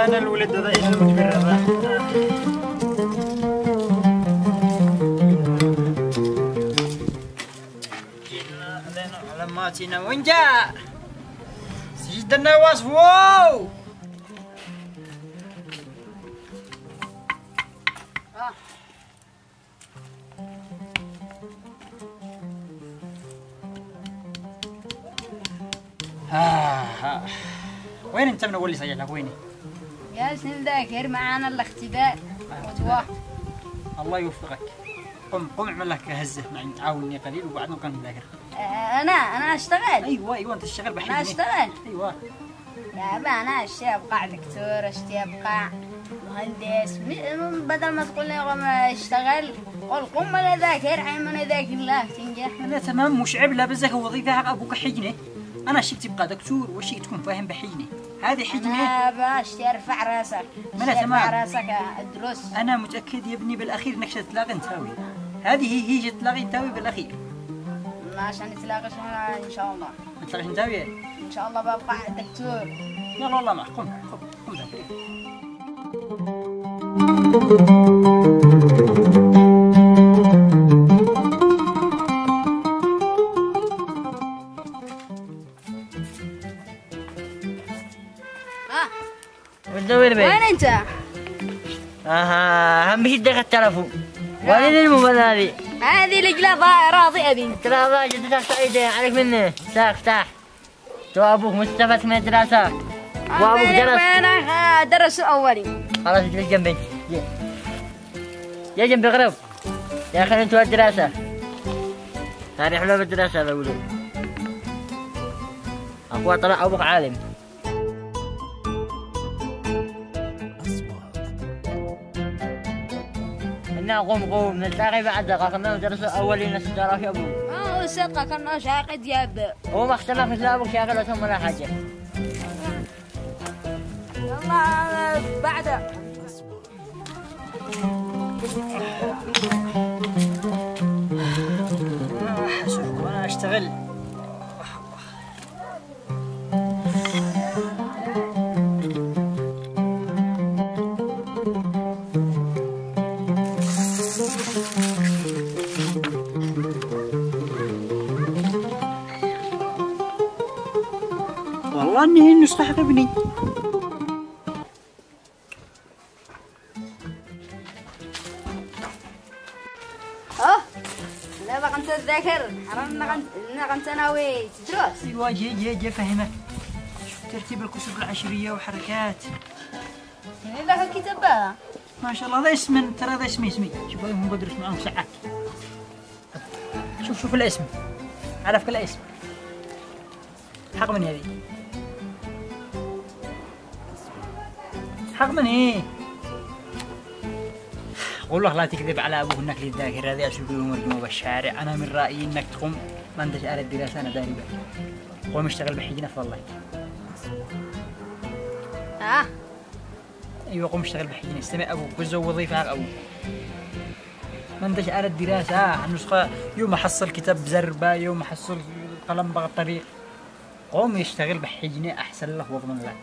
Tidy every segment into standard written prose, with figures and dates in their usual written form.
أنا الولد هذا إيش المدبر هذا؟ لما تينا وين جاء؟ سجد النواس واو! وين انت من اول اللي سجلك ويني؟ جالس نذاكر معانا الاختبار وتواه. الله يوفقك. قم اعمل لك هزه معي عاوني قليل وبعدين نبقى نذاكر. انا اشتغل. ايوه انت تشتغل بحيث انا اشتغل. ايوه يا با انا اشتي ابقى دكتور، اشتي ابقى مهندس، بدل ما تقول لي قم اشتغل قل قم انا ذاكر عين انا ذاكر الله تنجح. لا تمام مش عيب، لا بزك وظيفه حق ابوك حجنه. انا شيك تبقى دكتور وشيك تكون فاهم بحجنه. هذه حجنه. انا باشتي ارفع راسك. لا تمام. ارفع راسك ادرس. انا متاكد يا ابني بالاخير انك تتلاقى نتاوي. هذه هي تلاقي نتاوي بالاخير. ما عشان نتلاقى ان شاء الله. نتلاقى نتاوي ان شاء الله ببقى دكتور. يلا والله معك. قم ذاكر. وين وين انت؟ هم بشدك التلفون. وين الموبايل هذه؟ هذه لجلة راضي ابي. ترى جدتك سعيدة عليك مني. افتح. تو ابوك مستفاد من الدراسة. وابوك درس. انا درس اولي. خلاص اجلس جنبي. يا جنبي قرب. يا اخي انتوا الدراسة. هذه حلوة بالدراسة يا ولد. اخوة طلع ابوك عالم. إنا قوم نلتقي بعد دقائق ندرس أولين السجارة يا أبو. ما هو صدقة كنا شاقد ياب. هو ما اختلف مثل أبوك شاغل وتم ولا حاجة. يلا بعد. شوف وأنا أشتغل. والله اني النسخة عجبني. لا بقى انت تذاكر حرمنا انت ناوي تدرس. ايوه جي افهمك. شوف ترتيب الكتب العشرية وحركات. من ذاك الكتاب هذا؟ ما شاء الله هذا اسم، ترى هذا اسمي شوف هم بدرس معاهم ساعات. شوف الاسم. عرفك الاسم. حق من هذه؟ حق من ايه؟ قول له لا تكذب على ابوه انك للذاكرة هذه اسلوب مرجومة بالشارع. انا من رايي انك تقوم ما انتش على الدراسة. انا داري بك. قوم اشتغل بحجنا في والله. ايوه قوم اشتغل بحجنا. استمع ابوك وزو وظيفة حق ابوك. ما انتش على الدراسة. النسخة يوم احصل كتاب زربة، يوم احصل قلم بغى الطريق. قوم يشتغل بحجنة احسن له واضمن له.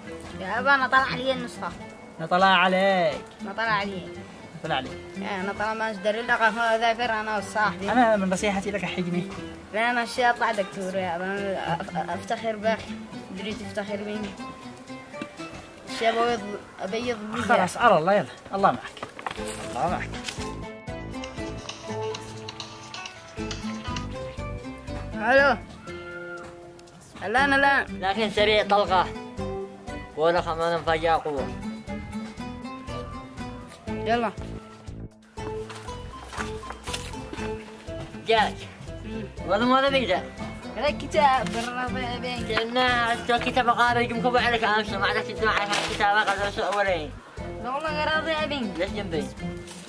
يا ابا انا طلع علي النسخة. نطلع عليك. نطلع علي. طلع عليك. انا طالما ما اشتري لك ذاكر انا وصاحبي. انا من نصيحتي لك حجني. لا انا الشيء اطلع دكتور يا ابا. افتخر بك. دريت افتخر بيني. الشيء ابيض بيها. خلاص على الله. يلا الله معك. الله معك. الو. لا لكن سريع طلقة. ولا خمان فجأة قوة. يلا. جاك. والله ما بيجا. هذا كتاب بالربع بين. لأن الكتاب قارئ جمكم عليك أمس ما عرفت تدمع على الكتاب قدر سوء أولين. والله راضي أبين. ليش جنبي؟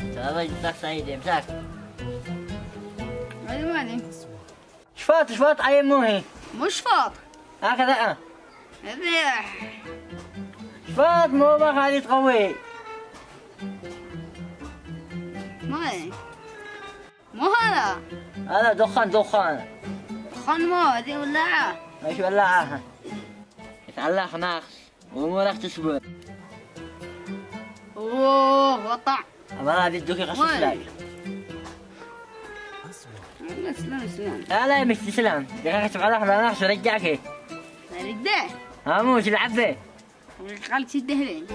هذا جدك سعيد مساك. مالي. شفاط عين مو هي. مش فاط. هكذا هذا. شفاط مو ما خليت قوي. مو هذا. هذا دخان. دخان مو هذه ولاعة. ما شاء الله عاها يتعلق ناقص وامورك تسبر. اوه وطع. أبغى بدك يقصص لك. اسلم. لا مش تسلم، دقيقة تبغى على ناقص ورجعك. رده. مو تلعب به. خلك تده لين.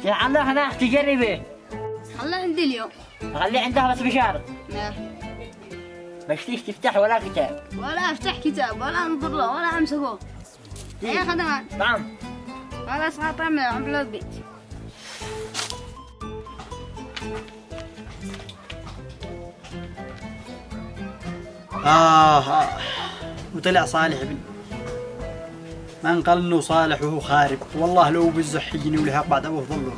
تلعب ناقص تجربه. خلها عندي اليوم. خليه عندها بس بشارة. مش تفتح ولا كتاب. ولا افتح كتاب ولا انظر له ولا امسكه. يا خدمات. نعم. خلاص خاطر عم البيت. وطلع صالح ابن ما انقال انه صالح وهو خارب. والله لو بزح يجيني ولهاق بعد ابوه ظله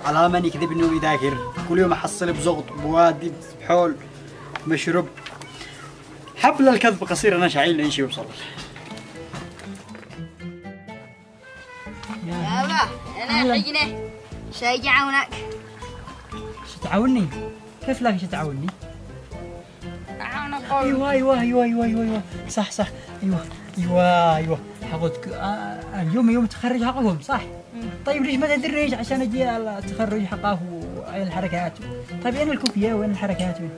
على من يكذبني ويذاكر. كل يوم احصل بزغط بوادي بحول مشرب. حبل الكذب قصير انا شاعل نمشي وصل. يابا انا حجنه شاي يعاونك. شو تعاوني؟ كيف لك شو تعاوني؟ اعاونك. ايوه صح ايوه حقودك اليوم يوم التخرج حقهم صح؟ طيب ليش ما تدريش عشان اجي التخرج حقه وين الحركات؟ طيب وين الكوفيه وين الحركات وين؟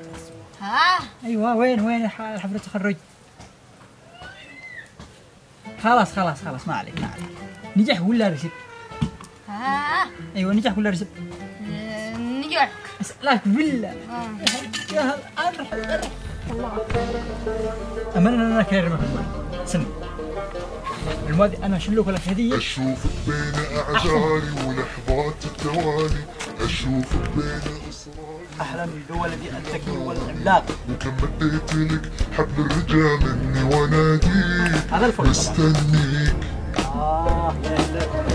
ها؟ ايوه وين حفله التخرج؟ خلاص ما عليك. نجح ولا رسب؟ ها؟ ايوه نجح ولا رسب؟ نجح. اسالك بالله. يا هل ارحم الله. امانه انا كارمك سن الماضي انا اشيل لك هديه. اشوفك بين اعذاري ولحظات التوالي، اشوفك بين اسراري. احلامي بولدي الذكي والعملاق. وكم مديت لك حبل الرجا مني واناديك هذا الفرق مستنيك. يا سلام.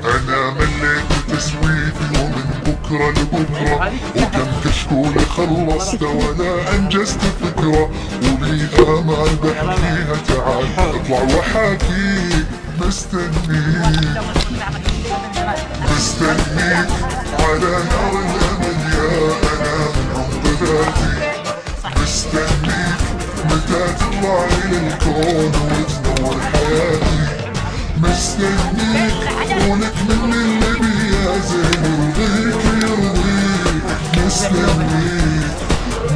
انا مليت تسويفي ومن بكره لبكره، وكم كشكول خلصت ولا انجزت فكره، وبيها ما بحكيها تعال اطلع وحاكيك. مستنيك على نار الامل يا انا من عمق ذاتي. مستنيك متى تطلع الى الكون وتنور حياتي. مستنيك ولك مني اللي بيا زين يرضيك يرضيك.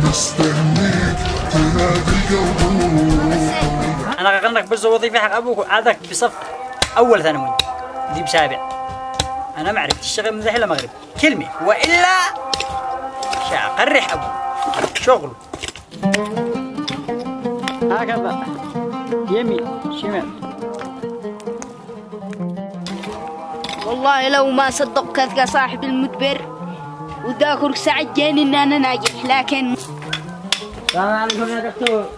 مستنيك تنادي قلبك. انا قلنا لك بس وظيفه حق ابوك عادك بصف اول ثانوي دي بسابع. انا ما عرفت اشتغل من ذحين لمغرب كلمه والا اقرح ابوك شغل. هكذا يمين شمال. والله لو ما صدقتك صاحب المدبر وذاكرك سعد جاني ان انا ناجح. لكن السلام عليكم يا دكتور.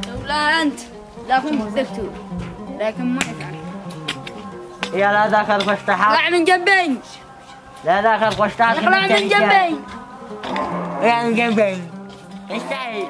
لولا انت لا كنت دكتور، لكن ما يفعل. يا لا ذاك الفشتحات. اطلع من جنبي. لا ذاك الفشتحات. اطلع من جنبي. يا من جنبي. استعي.